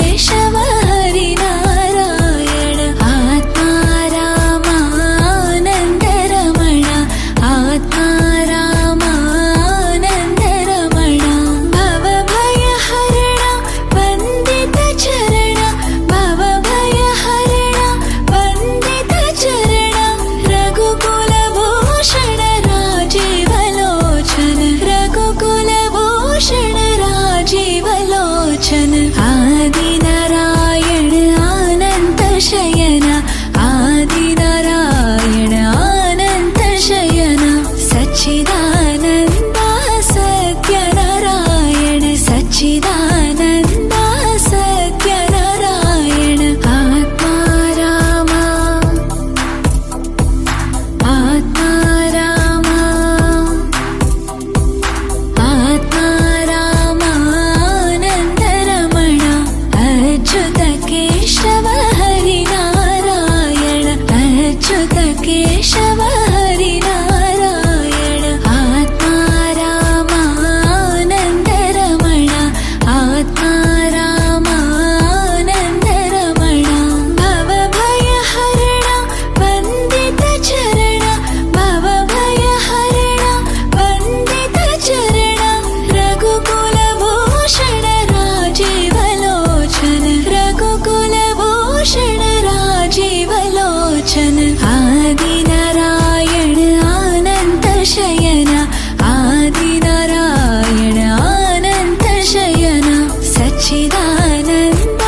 केशव हरि नारायण आत्मा रामानन्द रमण आत्मा रामानन्द रमण भवभयहरण वन्दित चरण भवभयहरण वन्दित चरण रघुकुलभूषण राजीवलोचन रघुकुलभूषण राजीवलोचन आदिनारायण अनंत शयन आदिनारायण अनंत शयन सच्चिदानन्द सत्यनारायण सच्चिदानन्द सत्यनारायण आत्मा रामा आत्मा रामा आत्मा रामानन्द रमण अच्युत केशव हरि नारायण अच्युत केशव हरि नारायण आत्मा रामानन्द रमण आत्मा रामानन्द रमण भवभयहरण वन्दित चरण भवभयहरण वन्दित चरण रघुकुलभूषण राजीवलोचन रघुकुलभूषण राजीवलोचन आदिनारायण अनंत शयन आदिनारायण अनंत शयन सच्चिदानन्द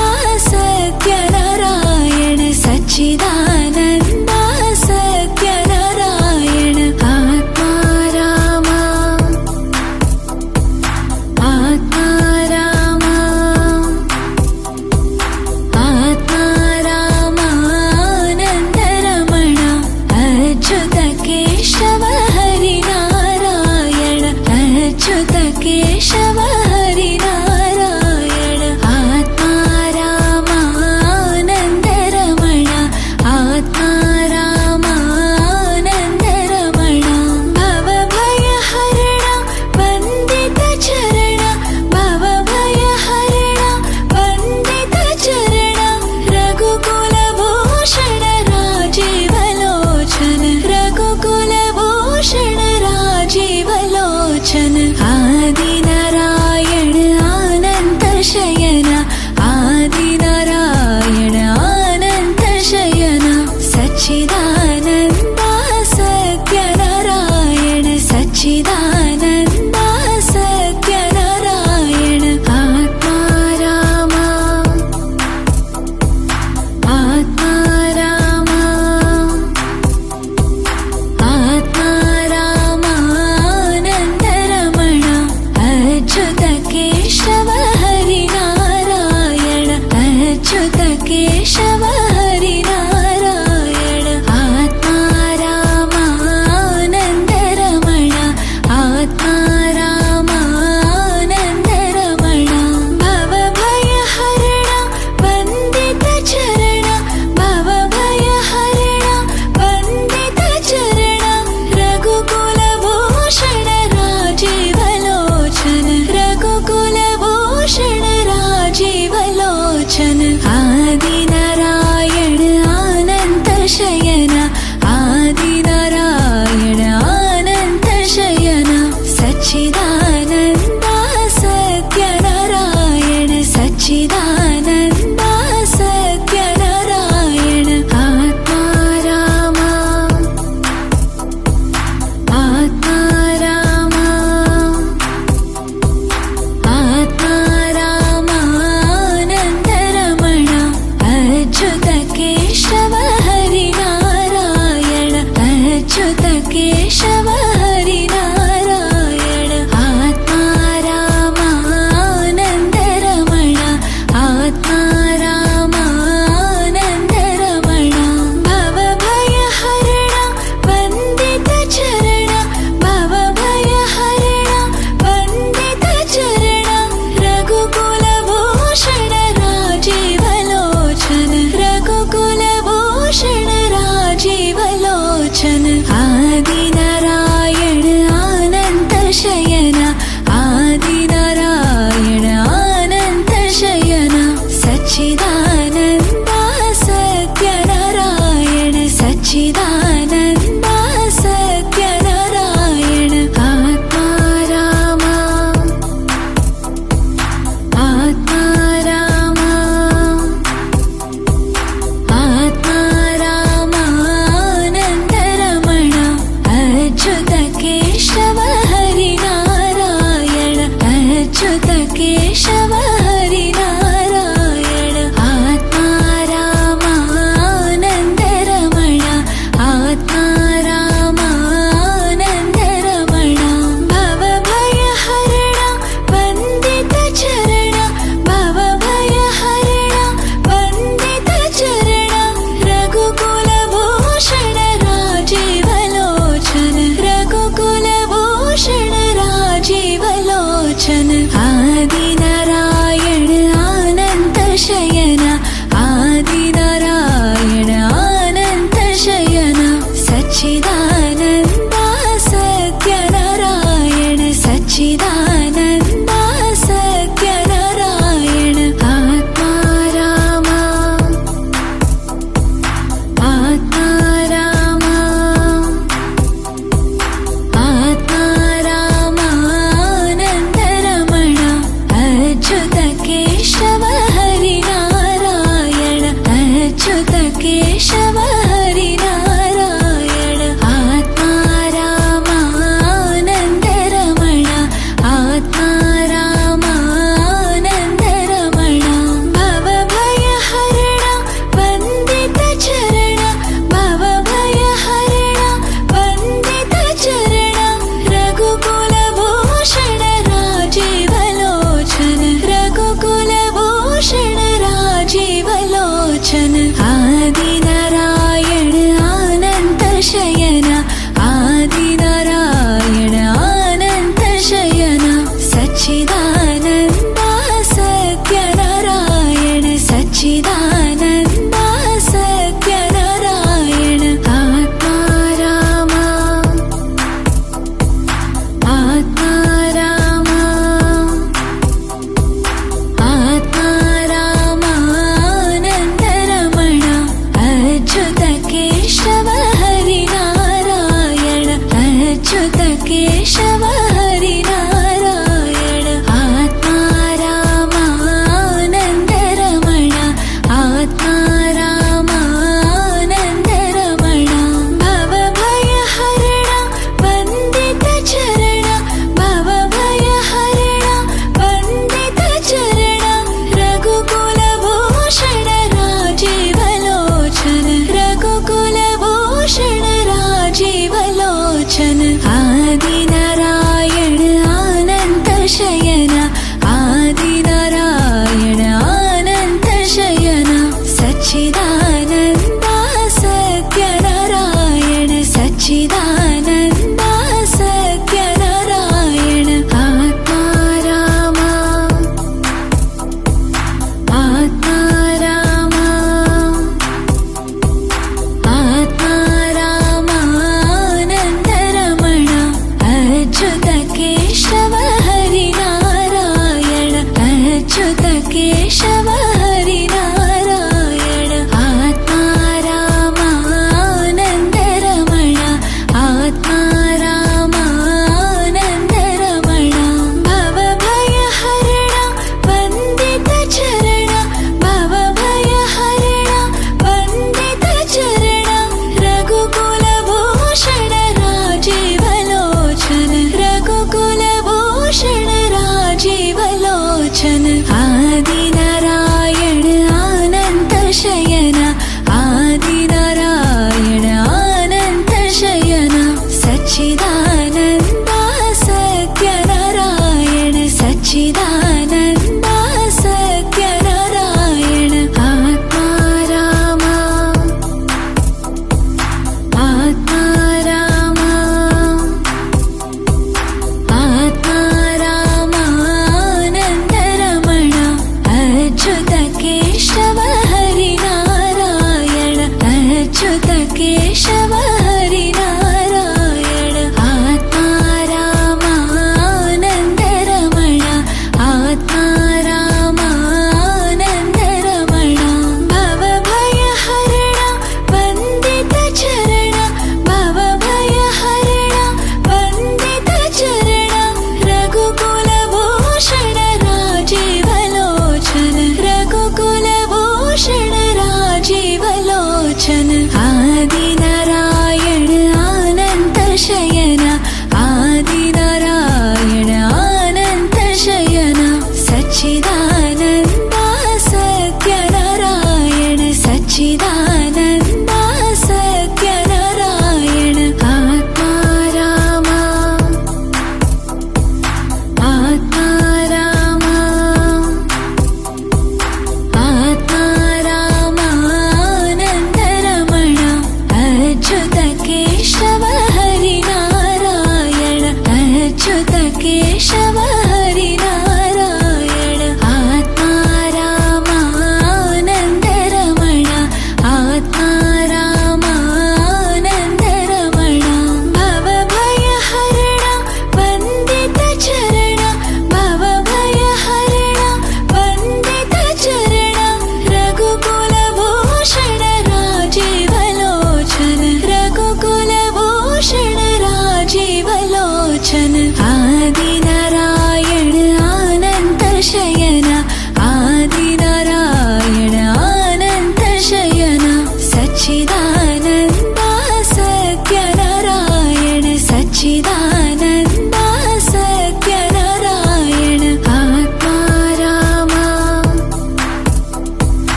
सत्यनारायण सच्चिदानन्द सत्यनारायण आत्मा रामा आत्मा रामा आत्मा रामानन्द रमण अच्युत केशव हरि नारायण अच्युत केशव हरि नारायण आत्मा रामानन्द रमण आत्मा रामानन्द रमण भवभयहरण वन्दित चरण भवभयहरण वन्दित चरण रघुकुलभूषण राजीवलोचन रघुकुलभूषण राजीवलोचन आदिनारायण अनंत शयन आदिनारायण अनंत शयन सच्चिदानन्द सत्यनारायण सच्चिदानन्द सत्यनारायण आत्मा रामा आत्मा रामा आत्मा रामानन्द रमण अच्युत केशव हरि नारायण अच्युत केशव हरि नारायण आत्मा रामानन्द रमण आत्मा रामानन्द रमण भवभयहरण वन्दित चरण भवभयहरण वन्दित चरण रघुकुलभूषण राजीवलोचन रघुकुलभूषण राजीवलोचन आदिनारायण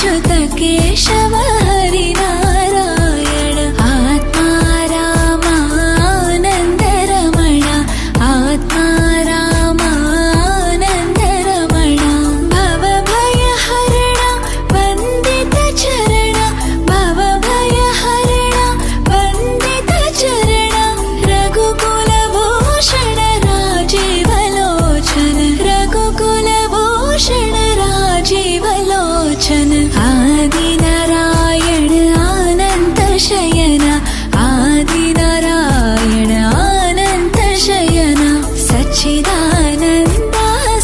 अच्युत केशव हरि नारायण आत्मा रामानन्द रमण आत्मा रामानन्द रमण भवभयहरण वन्दित चरण भवभयहरण वन्दित चरण रघुकुलभूषण राजीवलोचन रघुकुलभूषण राजीवलोचन आदिनारायण अनंत शयन आदिनारायण अनंत शयन सच्चिदानन्द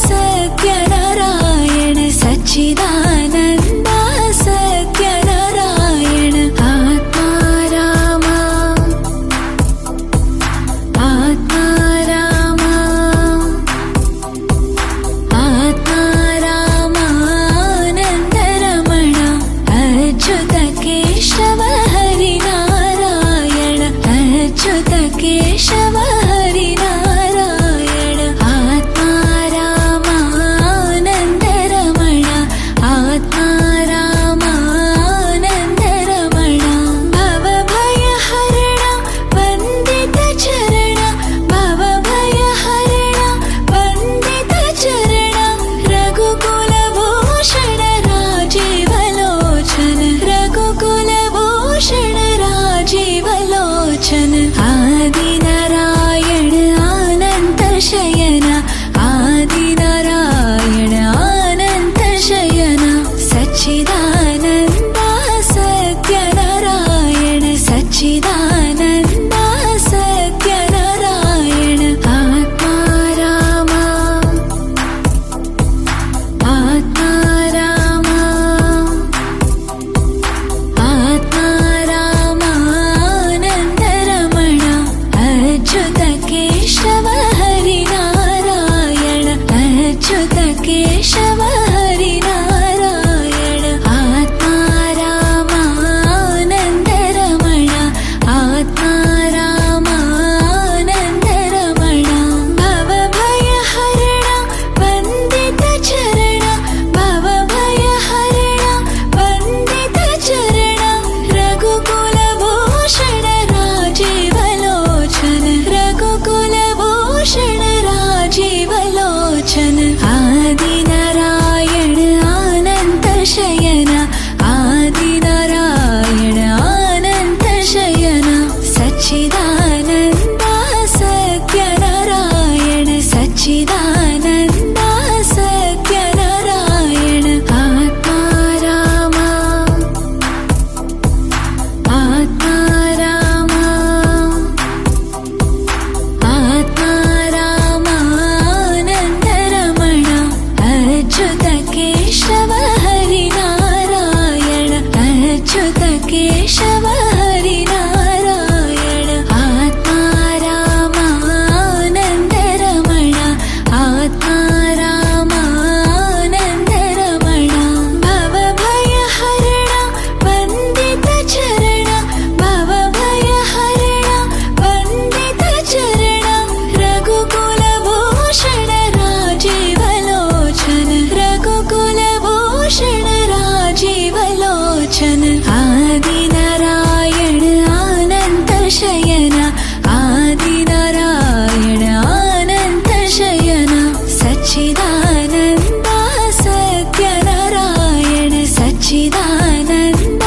सत्यनारायण सच्चिदानन्द सत्यनारायण आत्मा रामा आत्मा रामा आत्मा रामानन्द रमण अच्युत केशव हरि नारायण अच्युत केशव हरि नारायण आत्मा रामानन्द रमण आत्मा रामानन्द रमण भवभयहरण वन्दित चरण भवभयहरण वन्दित चरण रघुकुलभूषण राजीवलोचन रघुकुलभूषण राजीवलोचन आदिनारायण अनंत शयन आदिनारायण अनंत शयन सच्चिदानन्द सत्यनारायण सच्चिदानन्द सत्यनारायण आत्मा रामा आत्मा रामा आत्मा रामानन्द रमण अच्युत केशव हरि नारायण अच्युत केशव हरि नारायण आत्मा रामानन्द रमण आत्मा रामानन्द रमण भवभयहरण वन्दित चरण भवभयहरण वन्दित चरण रघुकुलभूषण राजीवलोचन रघुकुलभूषण राजीवलोचन आदिनारायण अनंत शयन आदिनारायण अनंत शयन सच्चिदानन्द सत्यनारायण सच्चिदानन्द सत्यनारायण आत्मा रामा आत्मा रामा आत्मा रामानन्द रमण अच्युत केशव हरि नारायण अच्युत केशव हरि नारायण आत्मा रामानन्द रमण आत्मा रामानन्द रमण भवभयहरण वन्दित चरण भवभयहरण वन्दित चरण रघुकुलभूषण राजीवलोचन रघुकुलभूषण राजीवलोचन आदिनारायण अनंत शयन आदिनारायण अनंत शयन सच्चिदानन्द सत्यनारायण सच्चिदानन्द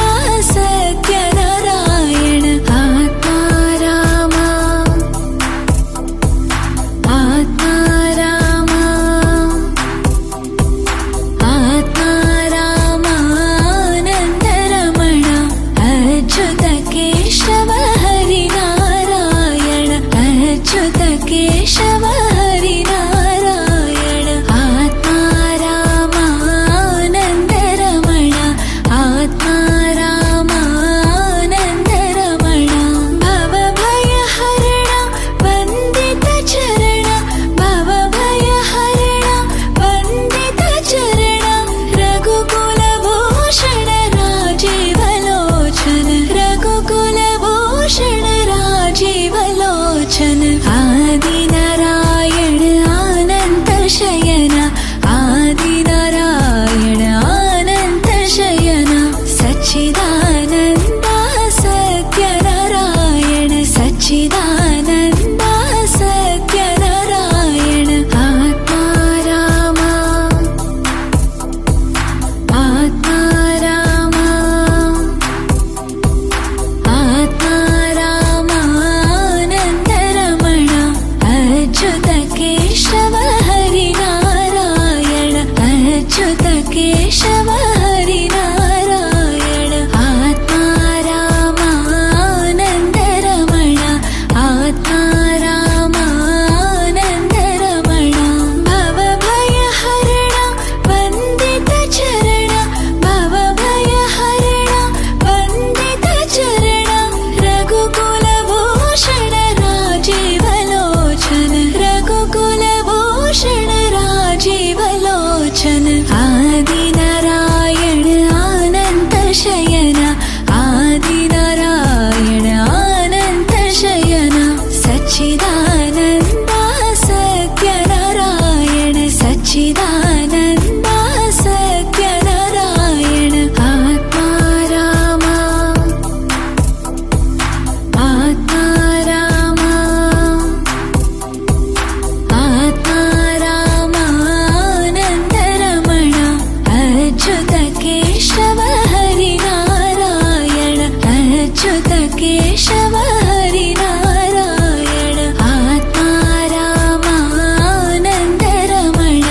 सत्यनारायण आत्मा रामा आत्मा रामा आत्मा रामानन्द रमण केशव हरिनारायण आत्मारामानन्दरमण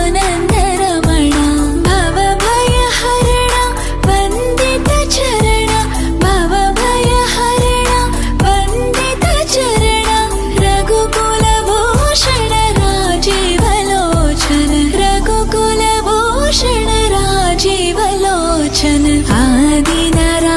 आत्मारामानन्दरमण भवभयहरण वन्दितचरण भवभयहरण वन्दितचरण रघुकुलभूषण राजीवलोचन रघुकुलभूषण राजीवलोचन आदिनारायण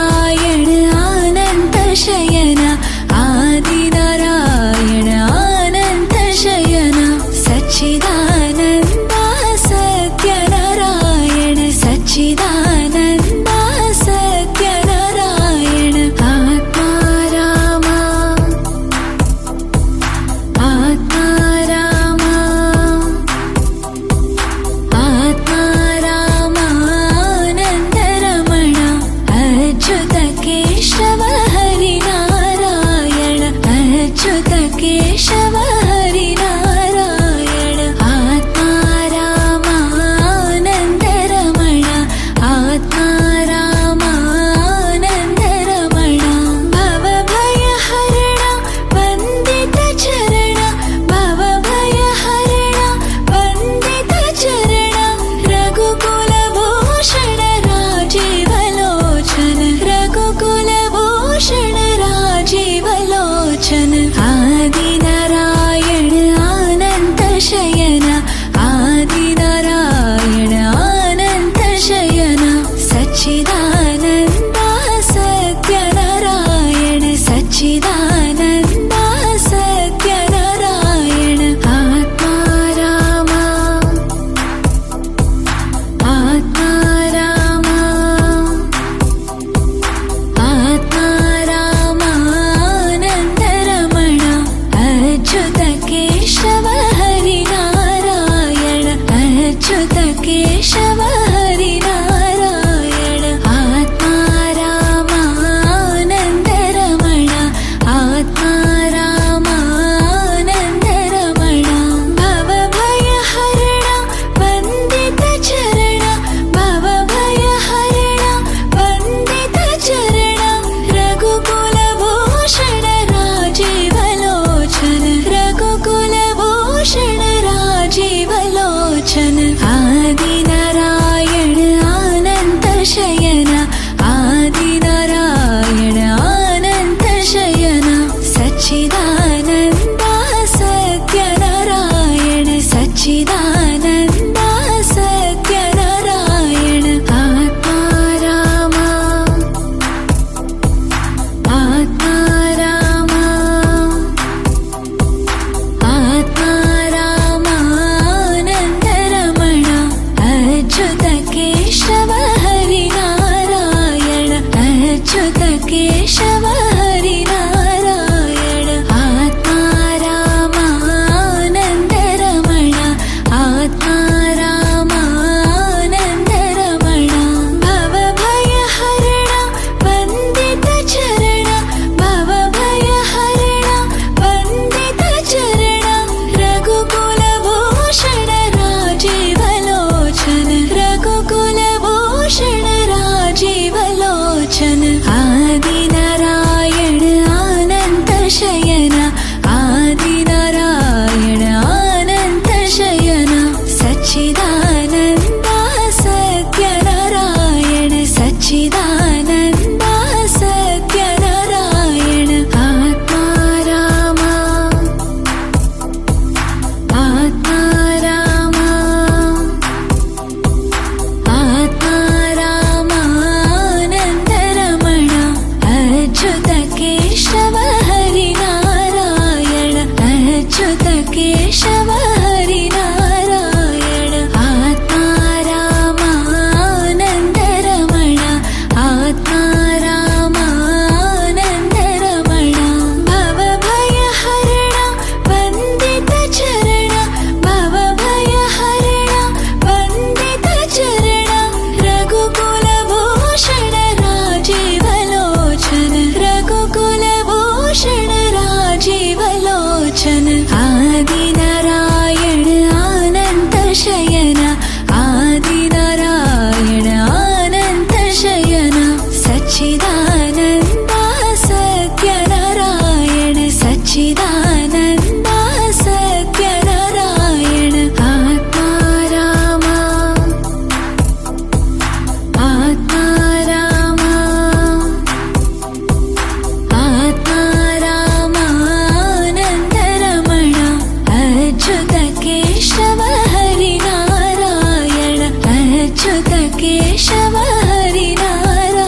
केशव हरिनारायण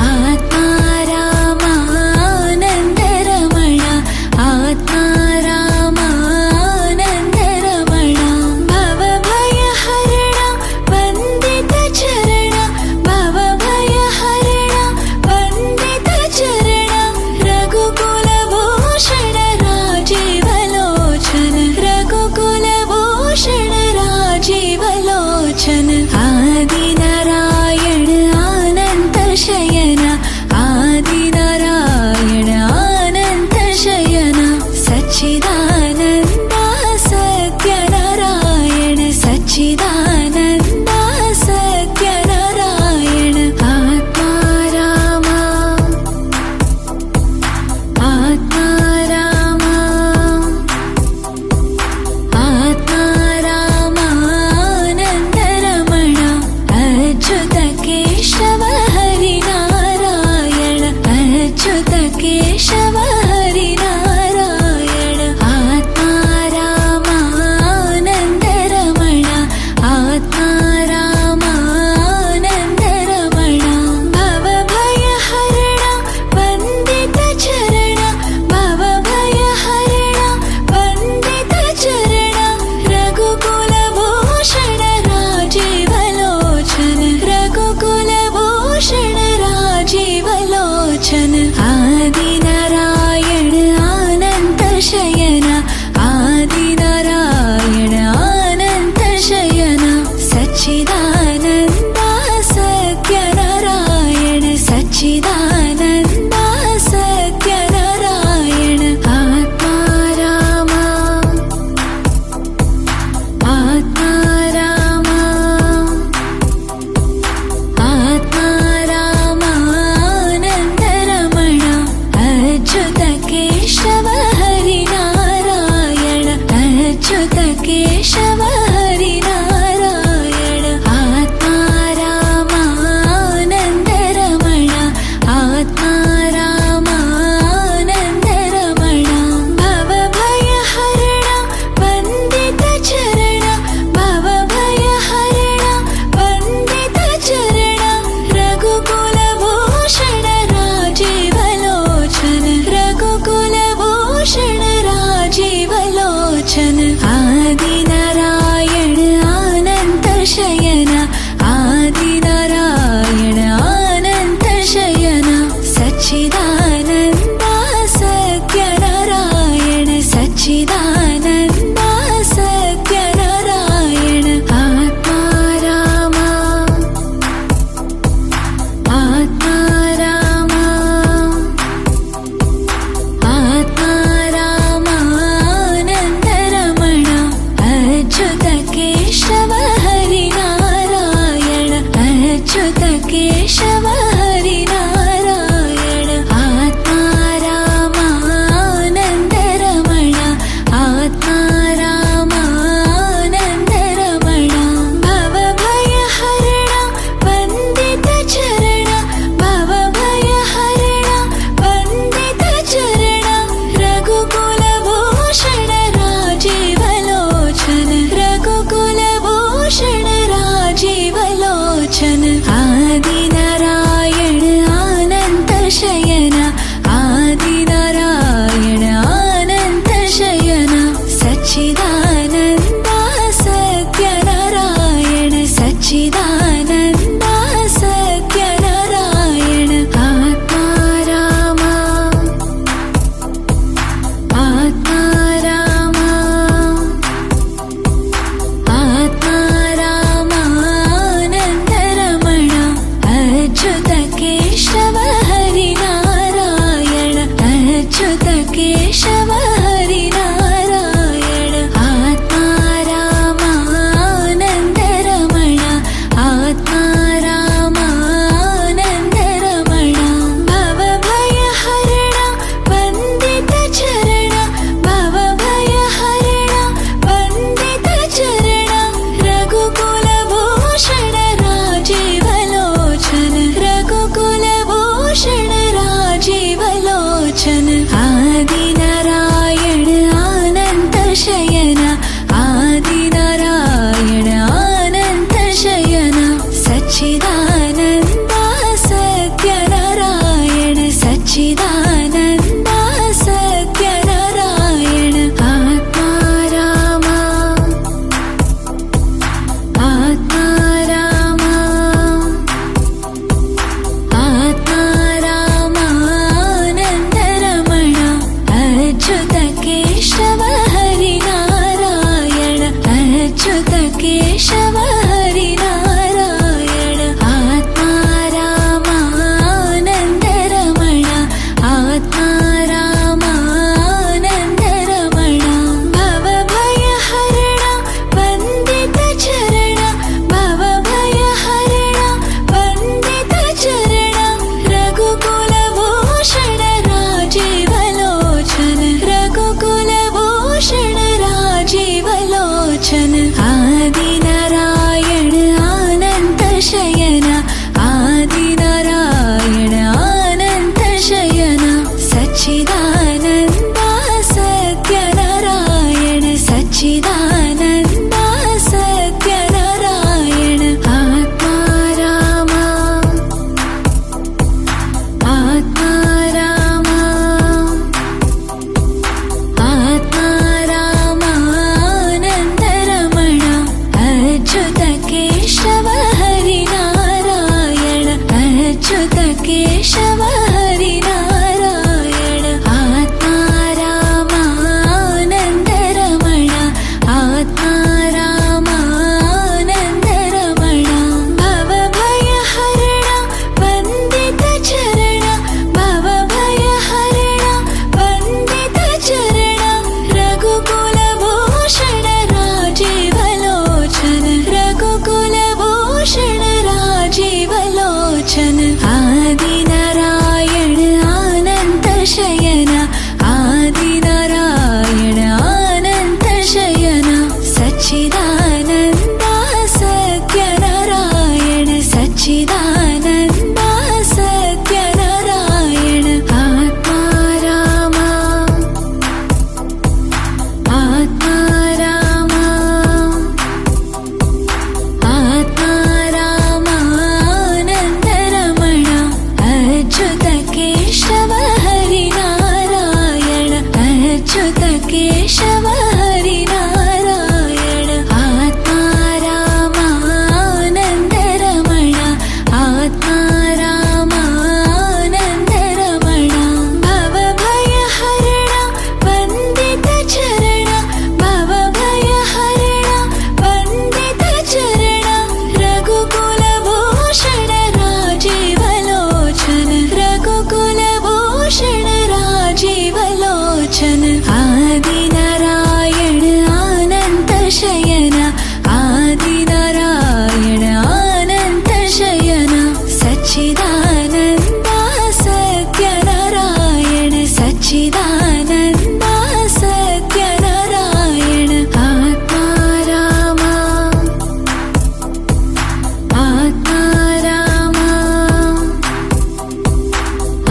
आत्मा रामानन्दरमण आत्मा रामानन्दरमण भवभयहरण वन्दितचरण भवभयहरण वन्दितचरण रघुकुलभूषण राजीवलोचन रघुकुलभूषण राजीवलोचन आदिनारायण अनन्तशयन आदिनारायण अनन्तशयन सच्चिदानन्द सत्यनारायण सच्चिदानन्द सत्यनारायण आत्मा राम आत्मा राम आत्मा रामानन्दरमण अच्युत केशव हरिनारायण अच्युत केशव हरिनारायण आत्मा रामानन्दरमण आत्मा रामानन्दरमण भवभयहरण वन्दितचरण भवभयहरण वन्दितचरण रघुकुलभूषण राजीवलोचन रघुकुलभूषण राजीवलोचन आदिनारायण अनन्तशयन आदिनारायण अनन्तशयन सच्चिदानन्द सत्यनारायण सच्चिदानन्द सत्यनारायण आत्मा राम आत्मा राम आत्मा रामानन्दरमण अच्युत केशव हरिनारायण अच्युत केशव हरिनारायण आत्मा रामानन्दरमण आत्मा रामानन्दरमण भवभयहरण वन्दितचरण भवभयहरण वन्दितचरण रघुकुलभूषण राजीवलोचन रघुकुलभूषण राजीवलोचन आदिनारायण अनन्तशयन आदिनारायण अनन्तशयन सच्चिदानन्द सत्यनारायण सच्चिदानन्द सत्यनारायण आत्मा राम आत्मा राम आत्मा रामानन्दरमण अच्युत केशव हरिनारायण अच्युत केशव हरिनारायण आत्मा रामानन्दरमण आत्मा रामानन्दरमण भवभयहरण वन्दितचरण भवभयहरण वन्दितचरण रघुकुलभूषण राजीवलोचन रघुकुलभूषण राजीवलोचन आदिनारायण अनन्तशयन आदिनारायण अनन्तशयन सच्चिदानन्द सत्यनारायण सच्चिदानन्द सत्यनारायण आत्मा राम आत्मा राम आत्मा रामानन्दरमण सच्चिदानन्द सत्यनारायण सच्चिदानन्द सत्यनारायण आत्मा राम आत्मा राम आत्मा राम आनन्दरमण अच्युत केशव हरिनारायण अच्युत केशव हरिनारायण आत्मा राम आनन्दरमण आत्मा राम आनन्दरमण भवभयहरण वन्दित चरण भवभयहरण वन्दित चरण रघुकुलभूषण राजीवलोचन रघुकुलभूषण राजीवलोचन आदिनारायण अनन्त शयन आदिनारायण अनन्त शयन सच्चिदानन्द सत्यनारायण सच्चिदानन्द सत्यनारायण आत्मा राम आत्मा राम आत्मा राम आनन्दरमण अच्युत केशव हरिनारायण अच्युत केशव हरिनारायण आत्मा राम आनन्दरमण आत्मा राम आनन्दरमण भवभयहरण वन्दित चरण भवभयहरण वन्दित चरण रघुकुलभूषण राजीवलोचन रघुकुलभूषण राजीवलोचन आदिनारायण अनन्त शयन आदिनारायण अनन्त शयन सच्चिदानन्द सत्यनारायण सच्चिदानन्द सत्यनारायण आत्मा राम आत्मा राम आत्मा राम आनन्दरमण अच्युत केशव हरिनारायण अच्युत केशव हरिनारायण आत्मा राम आनन्दरमण आत्मा राम आनन्दरमण भवभयहरण वन्दित चरण भवभयहरण वन्दित चरण रघुकुलभूषण राजीवलोचन रघुकुलभूषण राजीवलोचन आदिनारायण अनन्त शयन आदिनारायण अनन्त शयन सच्चिदानन्द सत्यनारायण सच्चिदानन्द सत्यनारायण आत्मा राम आत्मा राम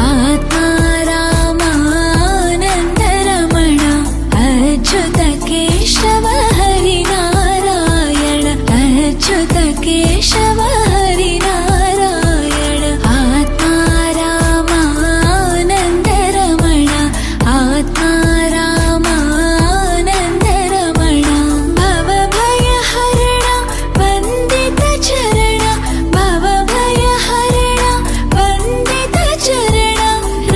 आत्मा राम आनन्दरमण अच्युत केशव हरिनारायण अच्युत केशव हरिनारायण आत्मा राम आनन्दरमण आत्मा राम आनन्दरमण भवभयहरण वन्दित चरण भवभयहरण वन्दित चरण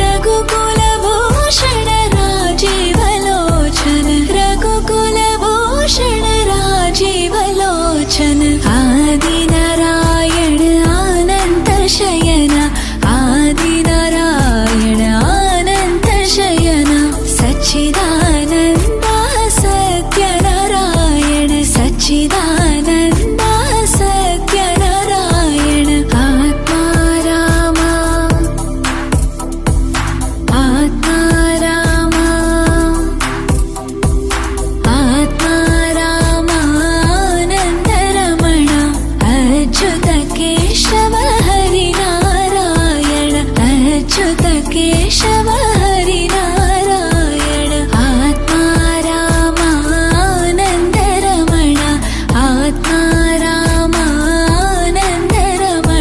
रघुकुलभूषण राजीवलोचन रघुकुलभूषण राजीवलोचन आदिनारायण अनन्त शयन आदिनारायण अनन्त शयन सच्चिदानन्द सत्यनारायण सच्चिदानन्द सत्यनारायण आत्मा राम आत्मा राम आत्मा राम आनन्दरमण अच्युत केशव हरिनारायण अच्युत केशव हरिनारायण आत्मा राम आनन्दरमण आत्मा राम आनन्दरमण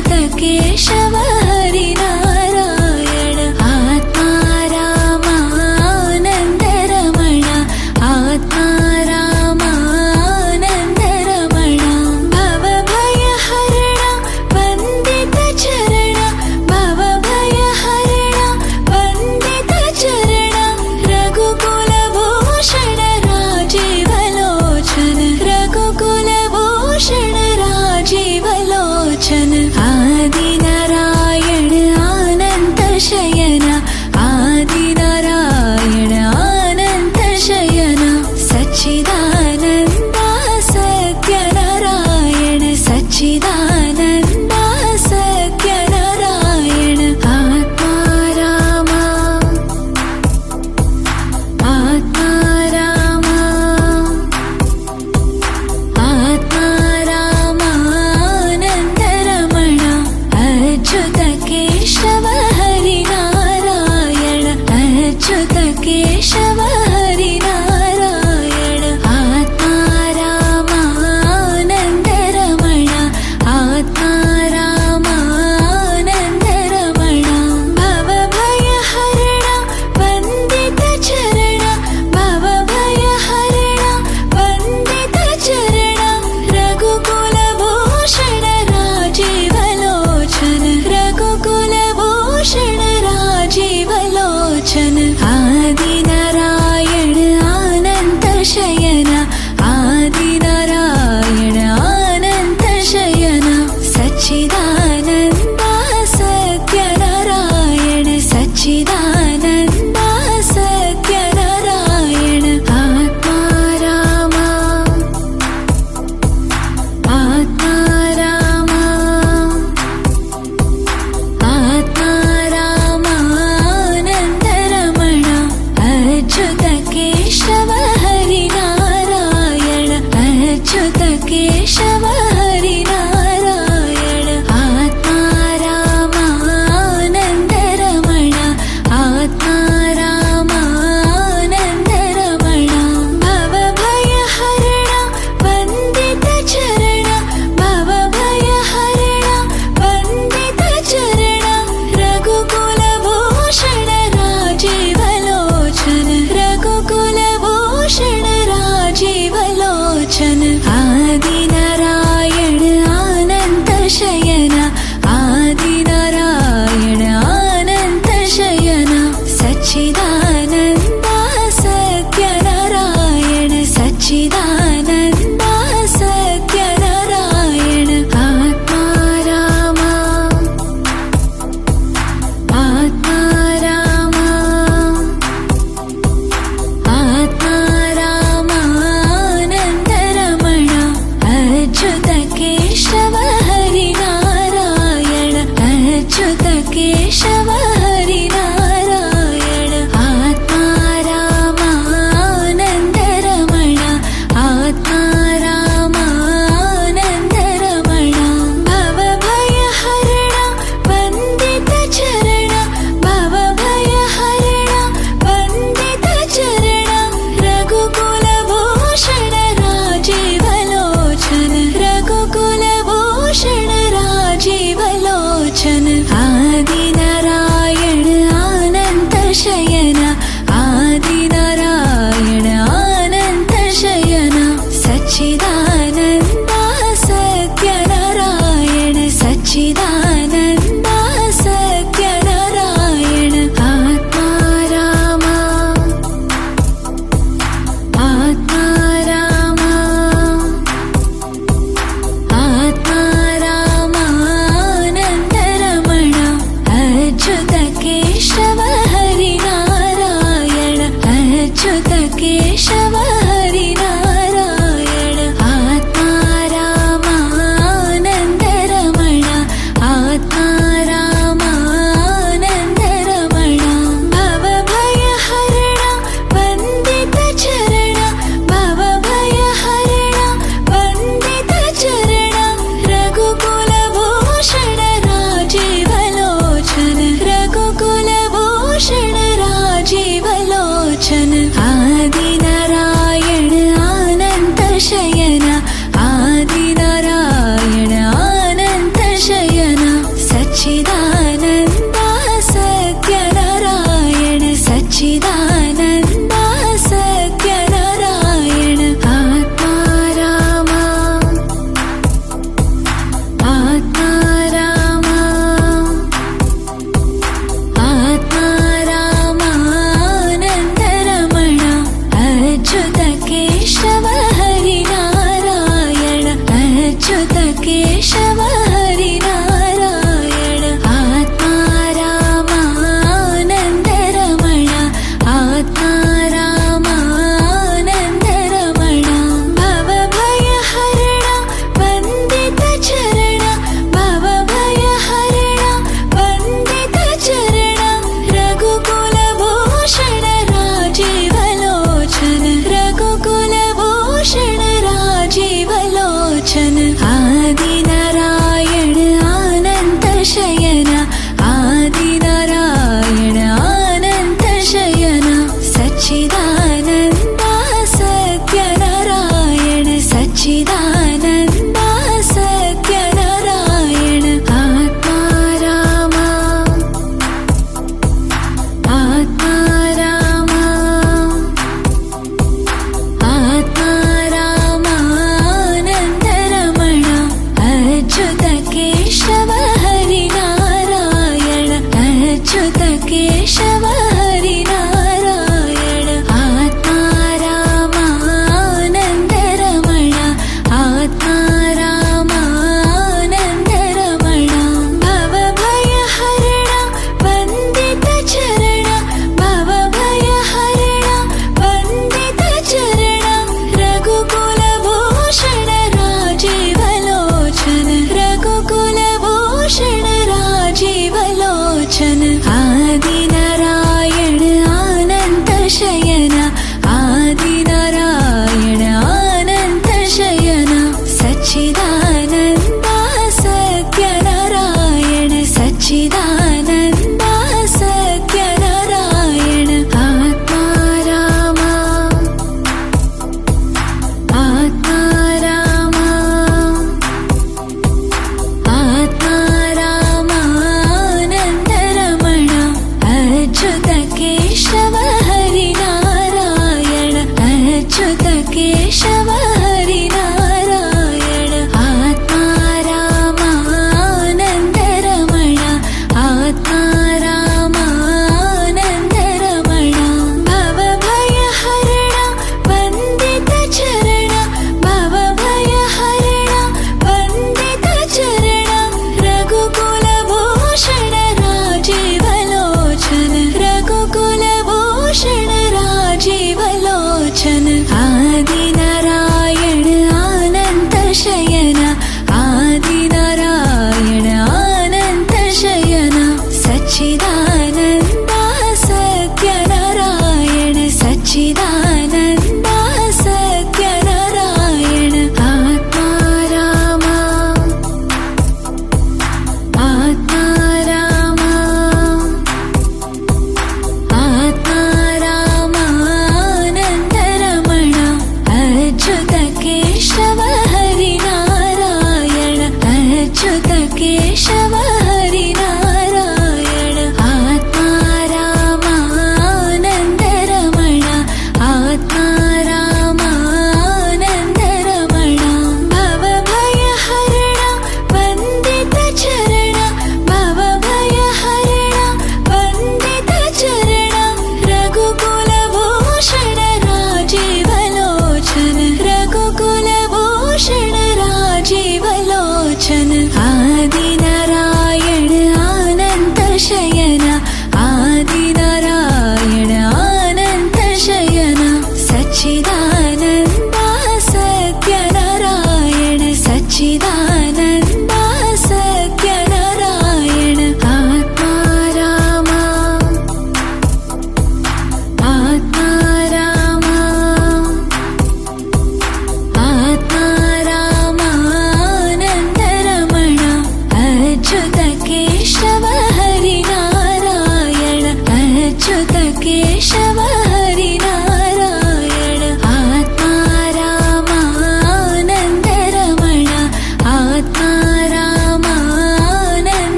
अच्युत केशव हरिनारायण आत्मा रामानन्द रमण आत्मा रामानन्द रमण भवभयहरण वन्दित चरण भवभयहरण वन्दित चरण रघुकुलभूषण राजीवलोचन रघुकुलभूषण राजीवलोचन आदिनारायण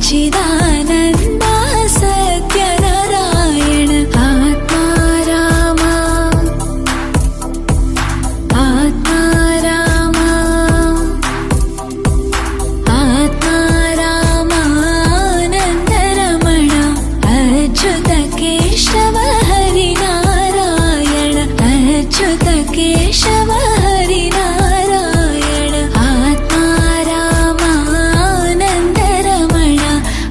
सच्चिदानन्द सत्यनारायण आत्मा राम आत्मा राम आत्मा रामानन्दरमण अच्युत केशव हरिनारायण अच्युत केशव हरिनारायण आत्मा रामानन्दरमण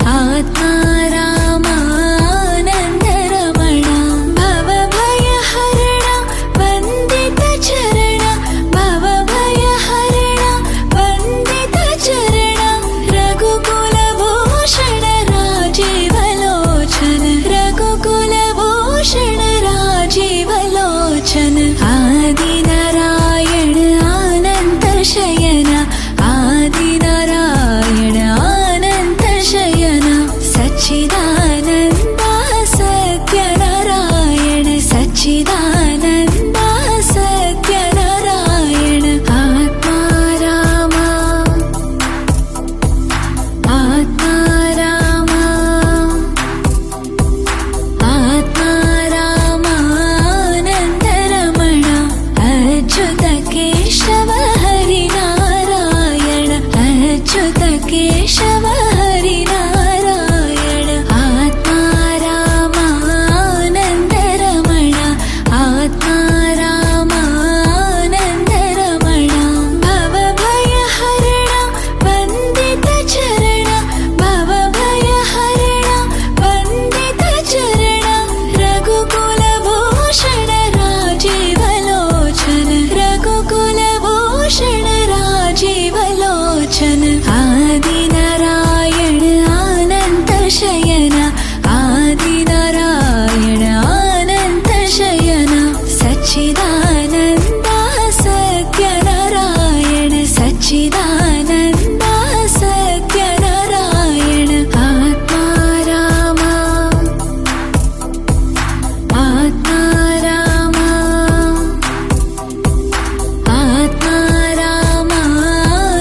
आत्मा रामानन्दरमण भवभयहरण वन्दित चरण भवभयहरण वन्दित चरण रघुकुलभूषण राजीवलोचन रघुकुलभूषण राजीवलोचन आदिनारायण अनन्त शयन आदिनारायण अनन्त शयन सच्चिदानन्द सत्यनारायण सच्चिदानन्द सत्यनारायण आत्मा राम आत्मा राम आत्मा रामानन्दरमण अच्युत केशव हरिनारायण अच्युत केशव हरिनारायण आत्मा रामानन्दरमण आत्मा रामानन्दरमण भवभयहरण वन्दित चरण भवभयहरण वन्दित चरण रघुकुलभूषण राजीवलोचन रघुकुलभूषण राजीवलोचन आदिनारायण अनन्त शयन आदिनारायण अनन्त शयन सच्चिदानन्द सत्यनारायण सच्चिदानन्द सत्यनारायण आत्मा राम आत्मा राम आत्मा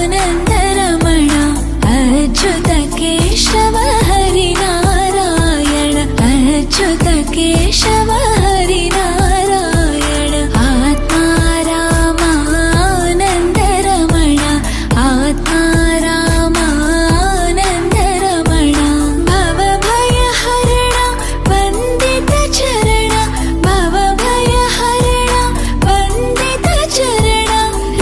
रामानन्दरमण अच्युत केशव हरिनारायण अच्युत केशव हरिनारायण आत्मा रामानन्दरमण आत्मा रामानन्दरमण भवभयहरण वन्दित चरण भवभयहरण वन्दित चरण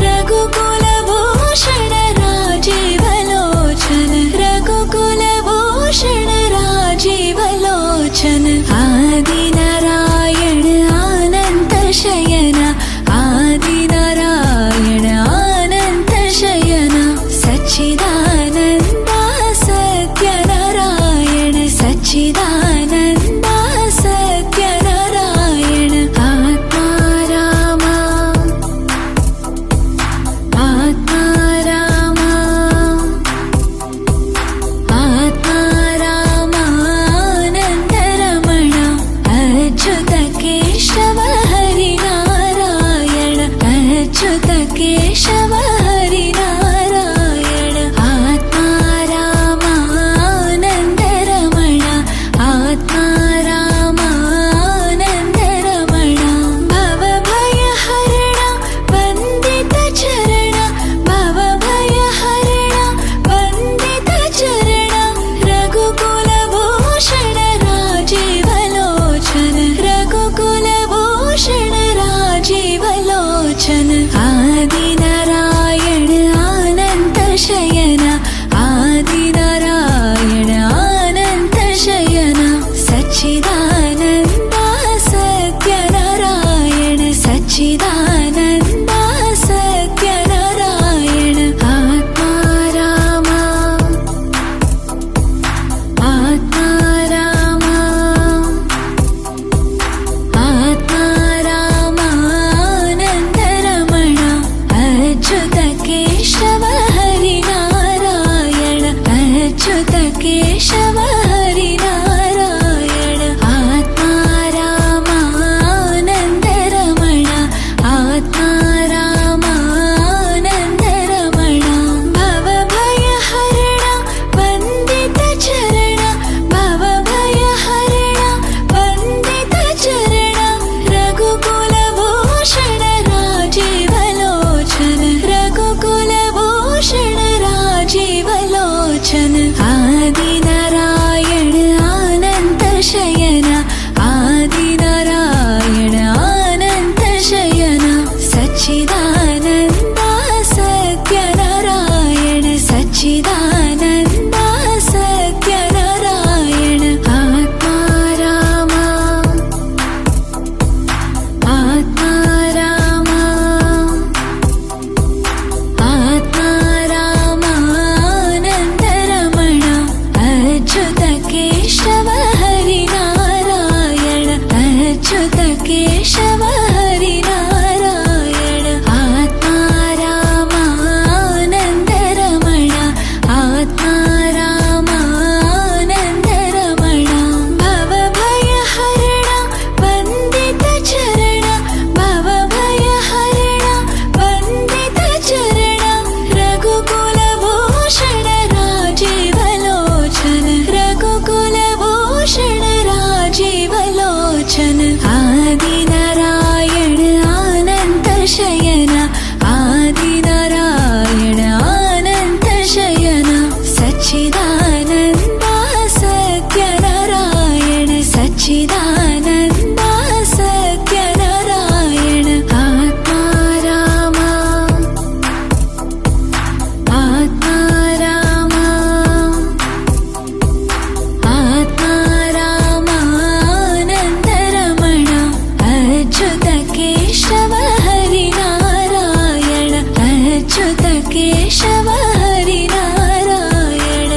रघुकुलभूषण राजीवलोचन रघुकुलभूषण राजीवलोचन आदिनारायण अनन्त शयन आदिनारायण अनन्त शयन सच्चिदानन्द सत्यनारायण सच्चिदानन्द सत्यनारायण आत्मा राम आत्मा राम आत्मा रामानन्दरमण अच्युत केशव हरिनारायण अच्युत केशव हरिनारायण आत्मा रामानन्दरमण आत्मा रामानन्दरमण भवभयहरण वन्दित चरण भवभयहरण वन्दित चरण रघुकुलभूषण राजीवलोचन रघुकुलभूषण राजीवलोचन आदिनारायण अनन्त शयन आदिनारायण अनन्त शयन सच्चिदानन्द सत्यनारायण सच्चिदानन्द सत्यनारायण आत्मा राम आत्मा राम आत्मा रामानन्दरमण अच्युत केशव हरिनारायण अच्युत केशव हरिनारायण आत्मा रामानन्दरमण आत्मा रामानन्दरमण भवभयहरण वन्दित चरण सच्चिदानन्द सत्यनारायण सच्चिदानन्द सत्यनारायण आत्मा राम आत्मा राम आत्मा रामानन्दरमण अच्युत केशव हरिनारायण अच्युत केशव हरिनारायण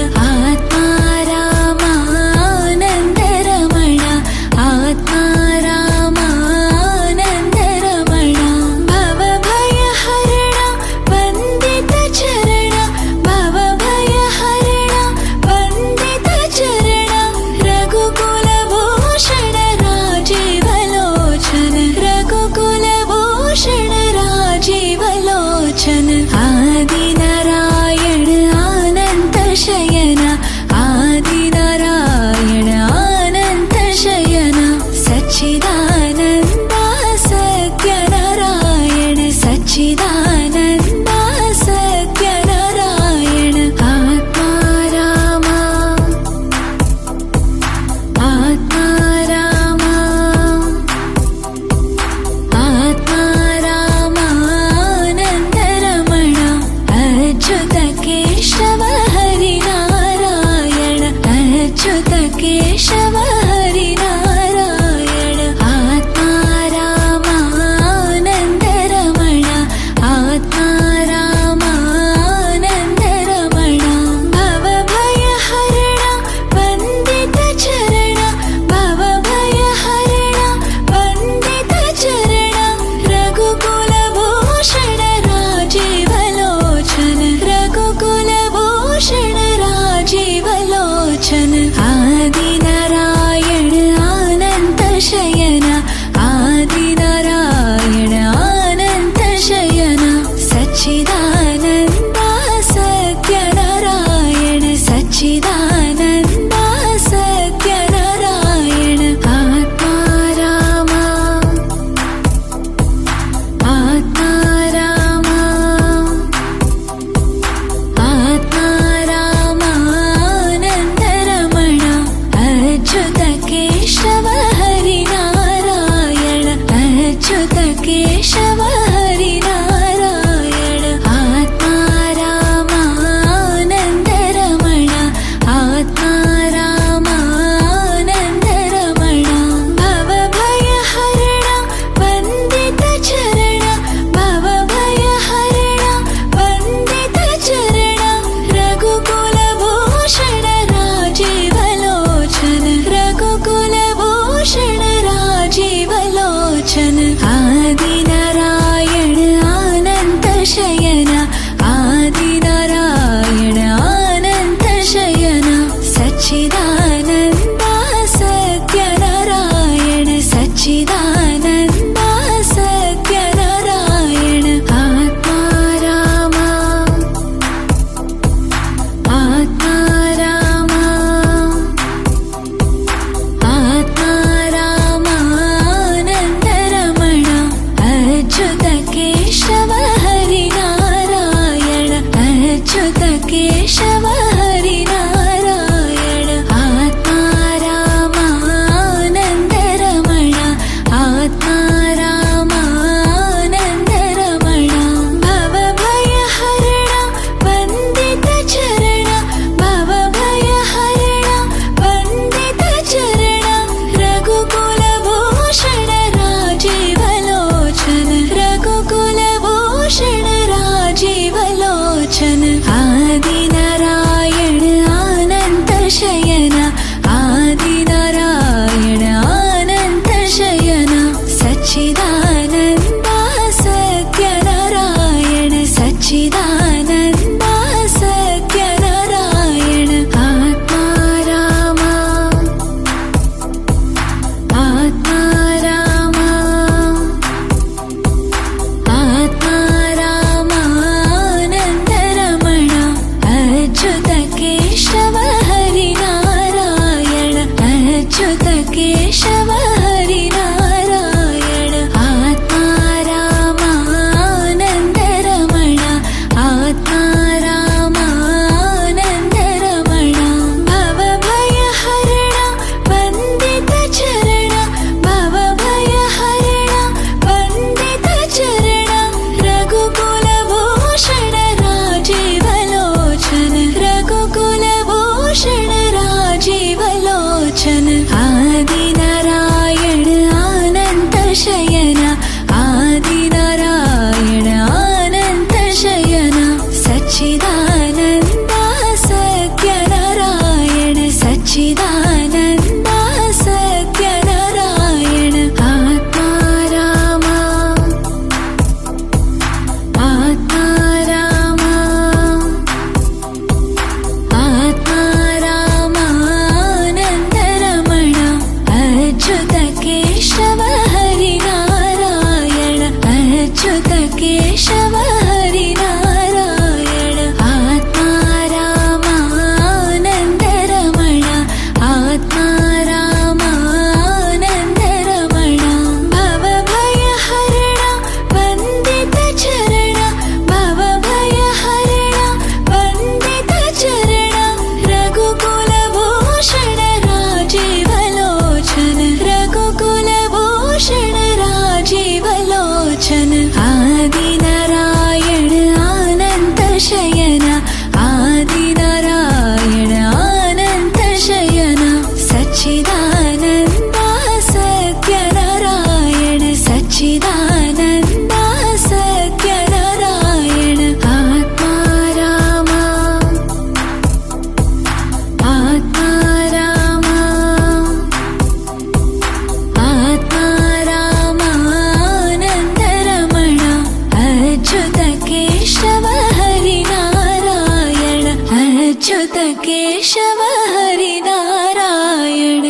अच्युत केशव हरि नारायण अच्युत केशव हरि नारायण।